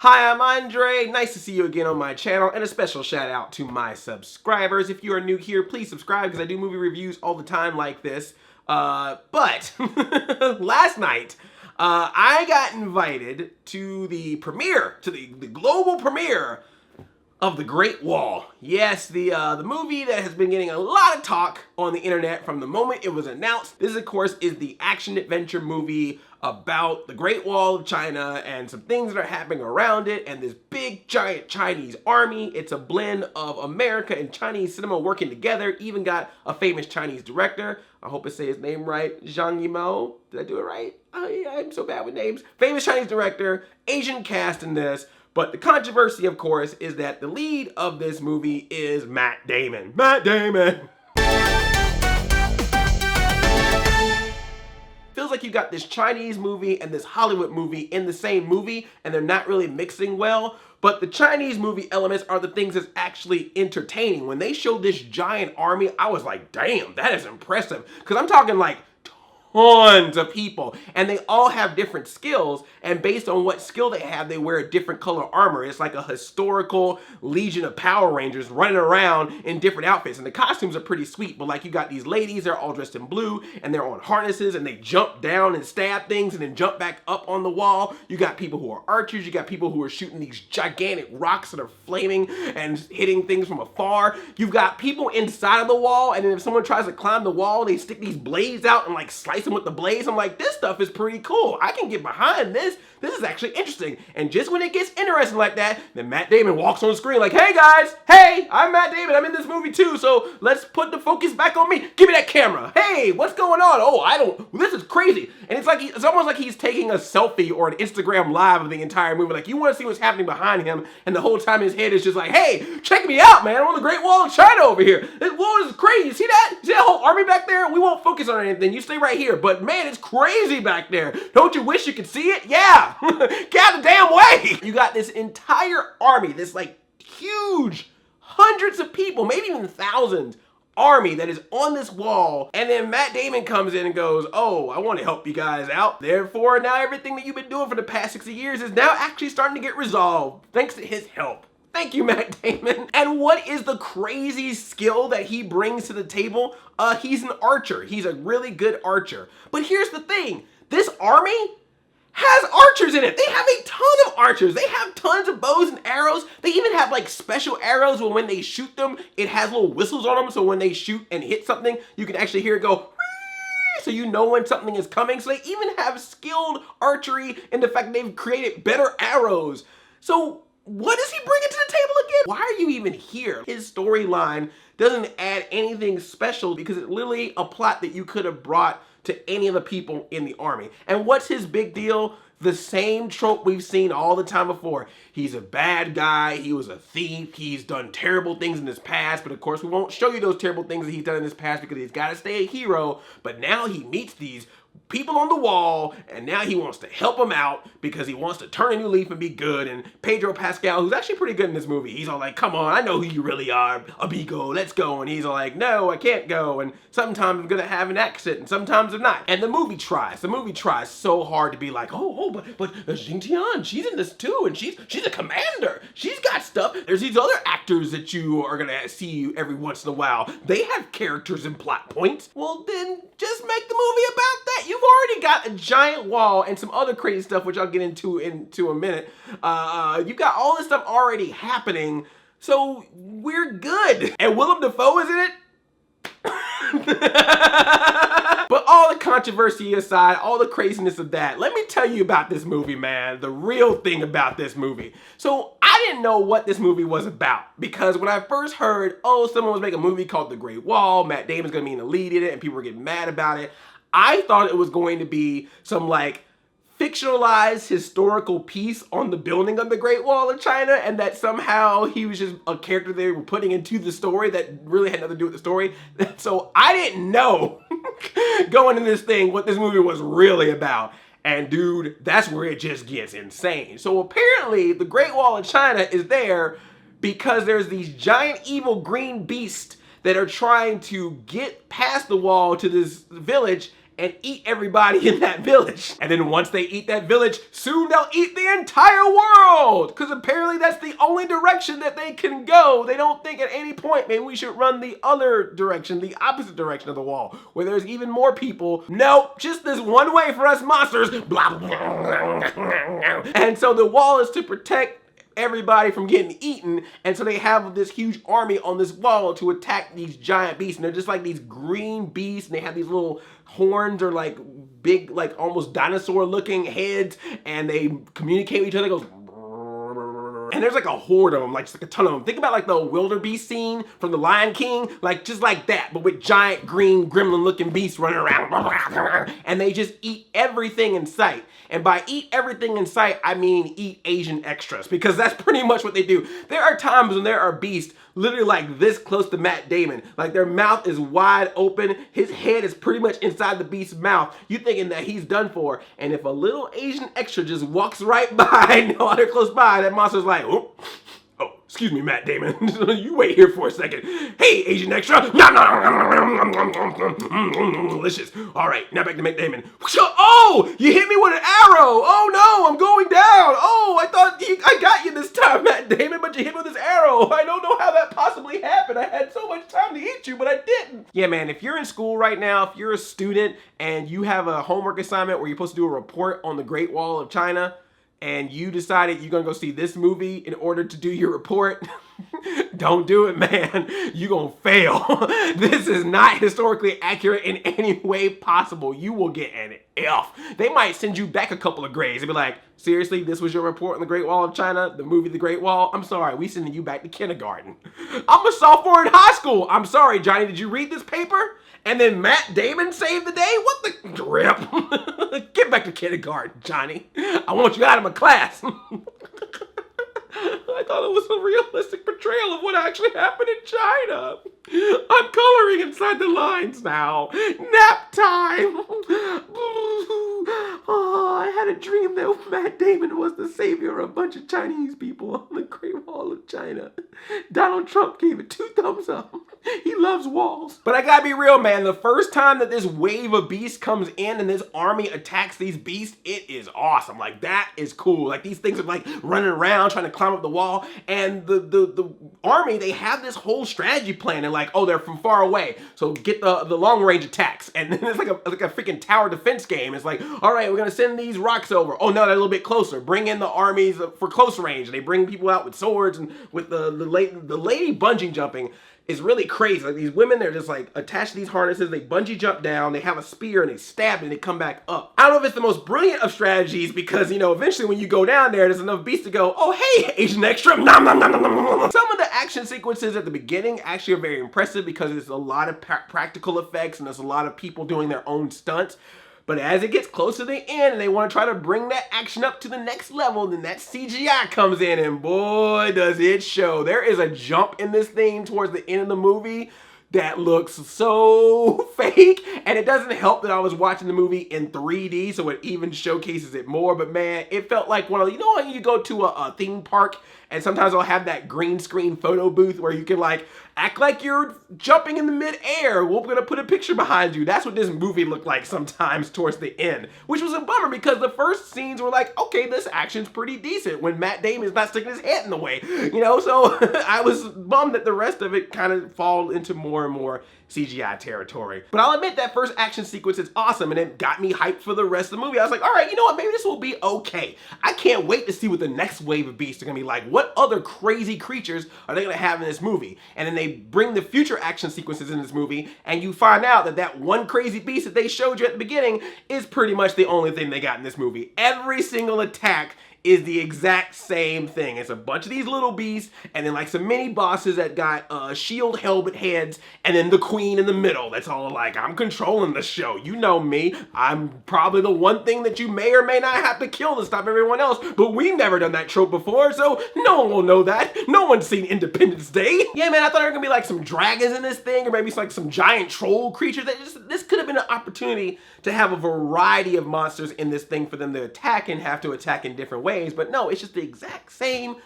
Hi, I'm Andre. Nice to see you again on my channel, and a special shout out to my subscribers. If you are new here, please subscribe because I do movie reviews all the time like this. But last night, I got invited to the premiere, to the global premiere of The Great Wall. Yes, the movie that has been getting a lot of talk on the internet from the moment it was announced. This, of course, is the action-adventure movie about the Great Wall of China and some things that are happening around it and this big, giant Chinese army. It's a blend of America and Chinese cinema working together. Even got a famous Chinese director. I hope I say his name right. Zhang Yimou. Did I do it right? Oh, yeah, I'm so bad with names. Famous Chinese director, Asian cast in this. But the controversy, of course, is that the lead of this movie is Matt Damon. Matt Damon! Feels like you got this Chinese movie and this Hollywood movie in the same movie, and they're not really mixing well. But the Chinese movie elements are the things that's actually entertaining. When they showed this giant army, I was like, damn, that is impressive. Because I'm talking like tons of people, and they all have different skills, and based on what skill they have, they wear a different color armor. It's like a historical legion of Power Rangers running around in different outfits, and the costumes are pretty sweet. But like, you got these ladies, they're all dressed in blue, and they're on harnesses, and they jump down and stab things and then jump back up on the wall. You got people who are archers, you got people who are shooting these gigantic rocks that are flaming and hitting things from afar. You've got people inside of the wall, and then if someone tries to climb the wall, they stick these blades out and like slice them with the blades. I'm like, this stuff is pretty cool. I can get behind this. This is actually interesting. And just when it gets interesting like that, then Matt Damon walks on the screen like, hey guys, hey, I'm Matt Damon. I'm in this movie too. So let's put the focus back on me. Give me that camera. Hey, what's going on? Oh, this is crazy. And it's like, it's almost like he's taking a selfie or an Instagram live of the entire movie. Like, you want to see what's happening behind him. And the whole time his head is just like, hey, check me out, man. I'm on the Great Wall of China over here. This wall is crazy. See that? See that whole army back there? We won't focus on anything. You stay right here. But man, it's crazy back there. Don't you wish you could see it? Yeah. Get out the damn way. You got this entire army, this like huge, hundreds of people, maybe even thousands, army that is on this wall, and then Matt Damon comes in and goes, oh, I want to help you guys out. Therefore, now everything that you've been doing for the past 60 years is now actually starting to get resolved, thanks to his help. Thank you, Matt Damon. And what is the crazy skill that he brings to the table? He's an archer. He's a really good archer. But here's the thing, this army has archers in it. They have a ton of archers. They have tons of bows and arrows. They even have like special arrows where when they shoot them, it has little whistles on them. So when they shoot and hit something, you can actually hear it go, whee, so you know when something is coming. So they even have skilled archery in the fact that they've created better arrows. So what is he bringing to the table again? Why are you even here? His storyline doesn't add anything special because it's literally a plot that you could have brought to any of the people in the army. And what's his big deal? The same trope we've seen all the time before. He's a bad guy, he was a thief, he's done terrible things in his past, but of course we won't show you those terrible things that he's done in his past because he's got to stay a hero. But now he meets these people on the wall, and now he wants to help them out because he wants to turn a new leaf and be good. And Pedro Pascal, who's actually pretty good in this movie, he's all like, come on, I know who you really are, amigo, let's go. And he's all like, no, I can't go, and sometimes I'm gonna have an accent and sometimes I'm not. And the movie tries so hard to be like, but Jing Tian, she's in this too, and she's a commander, she's got stuff. There's these other actors that you are gonna see every once in a while, they have characters and plot points. Well, then just make the movie about that. You've already got a giant wall and some other crazy stuff, which I'll get into a minute. You've got all this stuff already happening, so we're good. And Willem Dafoe is in it. But all the controversy aside, all the craziness of that, let me tell you about this movie, man. The real thing about this movie. So I didn't know what this movie was about because when I first heard, oh, someone was making a movie called The Great Wall, Matt Damon's gonna be in the lead in it, and people were getting mad about it, I thought it was going to be some like fictionalized historical piece on the building of the Great Wall of China, and that somehow he was just a character they were putting into the story that really had nothing to do with the story. So I didn't know going into this thing what this movie was really about. And dude, that's where it just gets insane. So apparently the Great Wall of China is there because there's these giant evil green beasts that are trying to get past the wall to this village and eat everybody in that village. And then once they eat that village, soon they'll eat the entire world, because apparently that's the only direction that they can go. They don't think at any point maybe we should run the other direction, the opposite direction of the wall, where there's even more people. Nope, just this one way for us monsters. Blah, blah, blah. And so the wall is to protect everybody from getting eaten, and so they have this huge army on this wall to attack these giant beasts, and they're just like these green beasts, and they have these little horns or like big, like almost dinosaur looking heads, and they communicate with each other. It goes, and there's like a horde of them, like just like a ton of them. Think about like the wildebeest scene from The Lion King, like just like that, but with giant green gremlin looking beasts running around. And they just eat everything in sight. And by eat everything in sight, I mean eat Asian extras, because that's pretty much what they do. There are times when there are beasts literally like this close to Matt Damon. Like their mouth is wide open. His head is pretty much inside the beast's mouth. You thinking that he's done for. And if a little Asian extra just walks right by, no, they're close by, that monster's like, oh, excuse me, Matt Damon. You wait here for a second. Hey, Asian extra. Delicious. All right, now back to Matt Damon. Oh, you hit me with an arrow. Oh no, I'm going down. Oh, I thought I got you this time, Matt Damon, but you hit me with this arrow. I don't know how that possibly happened. I had so much time to eat you, but I didn't. Yeah, man, if you're in school right now, if you're a student and you have a homework assignment where you're supposed to do a report on the Great Wall of China, and you decided you're gonna go see this movie in order to do your report, don't do it, man. You're gonna fail. This is not historically accurate in any way possible. You will get an F. They might send you back a couple of grades and be like, seriously, this was your report on the Great Wall of China, the movie The Great Wall? I'm sorry, we sending you back to kindergarten. I'm a sophomore in high school. I'm sorry, Johnny, did you read this paper? And then Matt Damon saved the day? What the drip? Get back to kindergarten, Johnny. I want you out of my class. I thought it was a realistic portrayal of what actually happened in China. I'm coloring inside the lines now. Nap time. Oh, I had a dream that Matt Damon was the savior of a bunch of Chinese people on the Great Wall of China. Donald Trump gave it 2 thumbs up. He loves walls. But I gotta be real, man. The first time that this wave of beasts comes in and this army attacks these beasts, it is awesome. Like, that is cool. Like, these things are like running around trying to climb up the wall. And the army, they have this whole strategy plan. And like, oh, they're from far away, so get the long range attacks. And then it's like a freaking tower defense game. It's like, all right, we're gonna send these rocks over. Oh no, they're a little bit closer. Bring in the armies for close range. And they bring people out with swords, and with the lady bungee jumping is really crazy. Like, these women, they're just like attached to these harnesses, they bungee jump down, they have a spear and they stab and they come back up. I don't know if it's the most brilliant of strategies, because, you know, eventually when you go down there's enough beasts to go, oh hey, Asian extra, nom nom nom nom nom nom. Some of the action sequences at the beginning actually are very impressive, because there's a lot of practical effects and there's a lot of people doing their own stunts. But as it gets close to the end and they want to try to bring that action up to the next level, then that CGI comes in, and boy, does it show. There is a jump in this thing towards the end of the movie that looks so fake, and it doesn't help that I was watching the movie in 3D, so it even showcases it more. But man, it felt like one of, you know how you go to a theme park and sometimes I'll have that green screen photo booth where you can like act like you're jumping in the mid-air. We're gonna put a picture behind you. That's what this movie looked like sometimes towards the end, which was a bummer, because the first scenes were like, okay, this action's pretty decent when Matt Damon's not sticking his head in the way, you know? So I was bummed that the rest of it kind of fall into more and more CGI territory. But I'll admit that first action sequence is awesome, and it got me hyped for the rest of the movie. I was like, all right, you know what, maybe this will be okay. I can't wait to see what the next wave of beasts are gonna be like. What other crazy creatures are they gonna have in this movie? And then they bring the future action sequences in this movie, and you find out that that one crazy beast that they showed you at the beginning is pretty much the only thing they got in this movie. Every single attack is the exact same thing. It's a bunch of these little beasts, and then like some mini bosses that got shield helmet heads, and then the queen in the middle. That's all like, I'm controlling the show. You know me. I'm probably the one thing that you may or may not have to kill to stop everyone else, but we've never done that trope before, so no one will know that. No one's seen Independence Day. Yeah, man, I thought there were gonna be like some dragons in this thing, or maybe like some giant troll creatures. This could have been an opportunity to have a variety of monsters in this thing for them to attack and have to attack in different ways. But no, it's just the exact same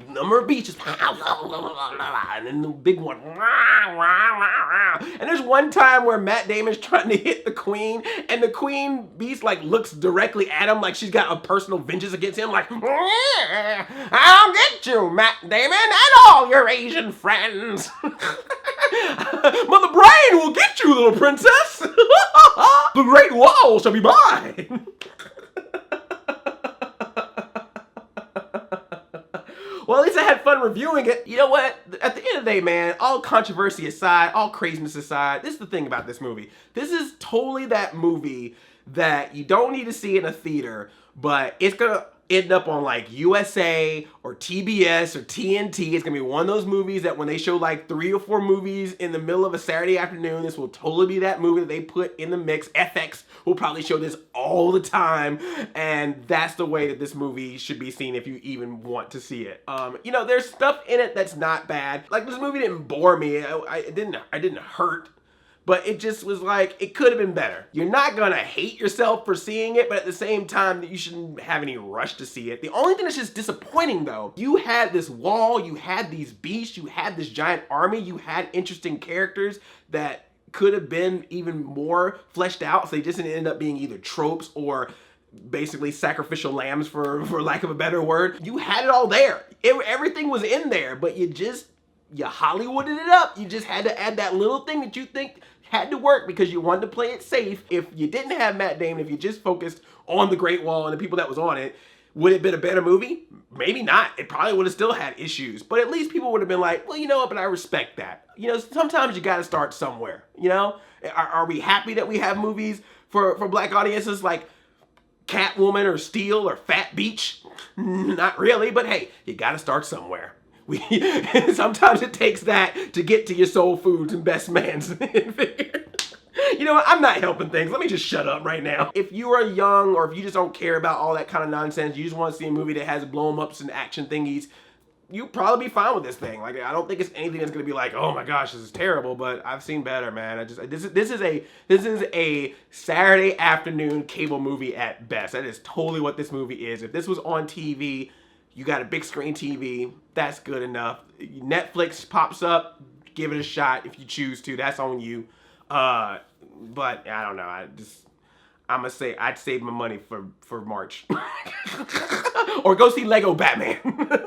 number of beats, just and then the big one. And there's one time where Matt Damon's trying to hit the queen, and the queen beast like looks directly at him like she's got a personal vengeance against him, like, I'll get you, Matt Damon, and all your Asian friends. Mother Brain will get you, little princess. The Great Wall shall be mine. Well, at least I had fun reviewing it. You know what? At the end of the day, man, all controversy aside, all craziness aside, this is the thing about this movie. This is totally that movie that you don't need to see in a theater, but it's gonna end up on like USA or TBS or TNT. It's gonna be one of those movies that when they show like 3 or 4 movies in the middle of a Saturday afternoon, this will totally be that movie that they put in the mix. FX will probably show this all the time, and that's the way that this movie should be seen if you even want to see it. You know, there's stuff in it that's not bad. Like, this movie didn't bore me. It didn't hurt. But it just was like, it could have been better. You're not gonna hate yourself for seeing it, but at the same time, you shouldn't have any rush to see it. The only thing that's just disappointing though, you had this wall, you had these beasts, you had this giant army, you had interesting characters that could have been even more fleshed out, so they just didn't end up being either tropes or basically sacrificial lambs, for lack of a better word. You had it all there. Everything was in there, but you Hollywooded it up. You just had to add that little thing that you think had to work because you wanted to play it safe. If you didn't have Matt Damon, if you just focused on the Great Wall and the people that was on it, would it have been a better movie? Maybe not. It probably would have still had issues, but at least people would have been like, well, you know what, but I respect that. You know, sometimes you gotta start somewhere, you know? Are we happy that we have movies for Black audiences like Catwoman or Steel or Fat Beach? Not really, but hey, you gotta start somewhere. Sometimes it takes that to get to your soul foods and best man's. You know what? I'm not helping things. Let me just shut up right now. If you are young or if you just don't care about all that kind of nonsense, you just want to see a movie that has blow-em-ups and action thingies, you'll probably be fine with this thing. Like, I don't think it's anything that's gonna be like, oh my gosh, this is terrible, but I've seen better, man. This is a Saturday afternoon cable movie at best. That is totally what this movie is. If this was on TV, you got a big screen TV, that's good enough. Netflix pops up, give it a shot if you choose to, that's on you. But I don't know, I'm gonna say I'd save my money for March. Or go see Lego Batman.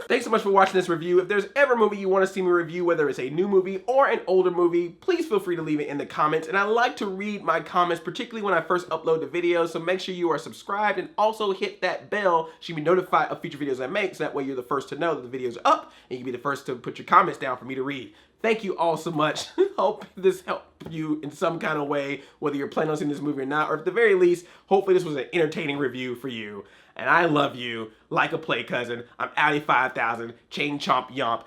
Thanks so much for watching this review. If there's ever a movie you want to see me review, whether it's a new movie or an older movie, please feel free to leave it in the comments. And I like to read my comments, particularly when I first upload the video, so make sure you are subscribed and also hit that bell so you can be notified of future videos I make, so that way you're the first to know that the videos are up and you can be the first to put your comments down for me to read. Thank you all so much. Hope this helped you in some kind of way, whether you're planning on seeing this movie or not, or at the very least, hopefully this was an entertaining review for you. And I love you like a play cousin. I'm Audi 5000, chain chomp yomp.